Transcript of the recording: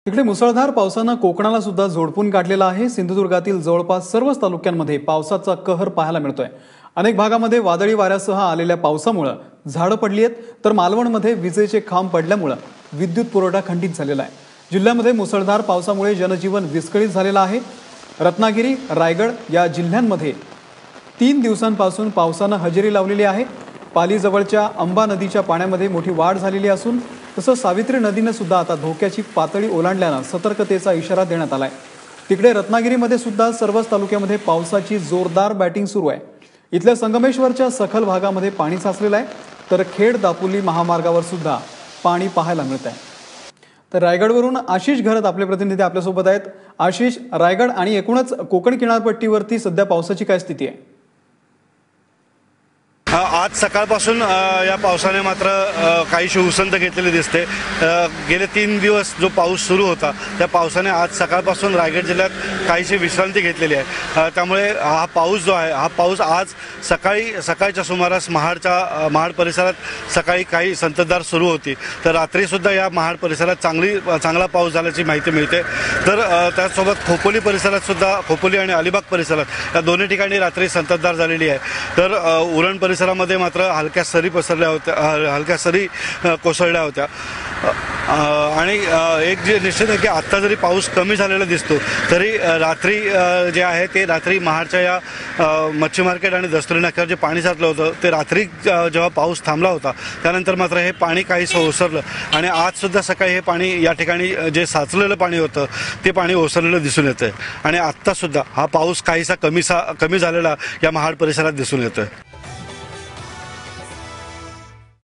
इकडे मुसळधार पावसानं कोकणाला सुद्धा झोडपून काढलेला आहे। सिंधुदुर्गातील जवळपास सर्वच तालुक्यांमध्ये पावसाचा कहर पाहायला मिळतोय। अनेक भागामध्ये वादळी वाऱ्यासह आलेल्या पावसामुळे झाडं पडली आहेत, तर मालवणमध्ये विजेचे खांब पडल्यामुळे विद्युत पुरवठा खंडित झालेला आहे। जिल्ह्यामध्ये मुसळधार पावसामुळे जनजीवन विस्कळीत झालेलं आहे। रत्नागिरी, रायगड या जिल्ह्यांमध्ये 3 दिवसांपासून पावसानं हजेरी लावलेली आहे। पालीजवळच्या अंबा नदीच्या पाण्यामध्ये मोठी वाढ झालेली असून तसंच सावित्री नदीने सुद्धा आता धोक्याची पातळी ओलांडल्यानं सतर्कतेचा इशारा देण्यात आलाय। तिकडे रत्नागिरीमध्ये सुद्धा सर्वच तालुक्यामध्ये पावसाची जोरदार बॅटिंग सुरू आहे। इथल्या संगमेश्वरच्या सखल भागामध्ये पाणी साचलेलं आहे, तर खेड दापोली महामार्गावर सुद्धा पाणी पाहायला मिळत आहे। तर रायगडवरून आशिष घरत आपले प्रतिनिधी आपल्यासोबत आहेत। आशिष, रायगड आणि एकूणच कोकण किनारपट्टीवरती सध्या पावसाची काय स्थिती आहे? आज सकाळपासून या पावसाने मात्र काहीशी उसंत घेतलेली दिसते। गेले 3 दिवस जो पाऊस सुरू होता त्या पावसाने आज सकाळपासून रायगड जिल्ह्यात काहीशी विश्रांती घेतलेली आहे। त्यामुळे हा पाऊस जो आहे, हा पाऊस आज सकाळच्या सुमारास महाड परिसरात सकाळी काही संततधार सुरू होती, तर रात्रीसुद्धा या महाड परिसरात चांगला पाऊस झाल्याची माहिती मिळते। तर त्याचसोबत खोपोली आणि अलिबाग परिसरात या दोन्ही ठिकाणी रात्री संततधार झालेली आहे। तर उरण परिसरामध्ये मात्र हलक्या सरी कोसळल्या होत्या। आणि एक जे निश्चित आहे की आत्ता जरी पाऊस कमी झालेला दिसतो तरी रात्री जे आहे ते रात्री महाडच्या या मच्छी मार्केट आणि दस्तुरी नाक्यावर जे पाणी साचलं होतं ते रात्री जेव्हा पाऊस थांबला होता त्यानंतर मात्र हे पाणी काहीसं ओसरलं आणि आजसुद्धा सकाळी हे पाणी या ठिकाणी जे साचलेलं पाणी होतं ते पाणी ओसरलेलं दिसून येतं आणि आत्तासुद्धा हा पाऊस काहीसा कमी झालेला या महाड परिसरात दिसून येतोय।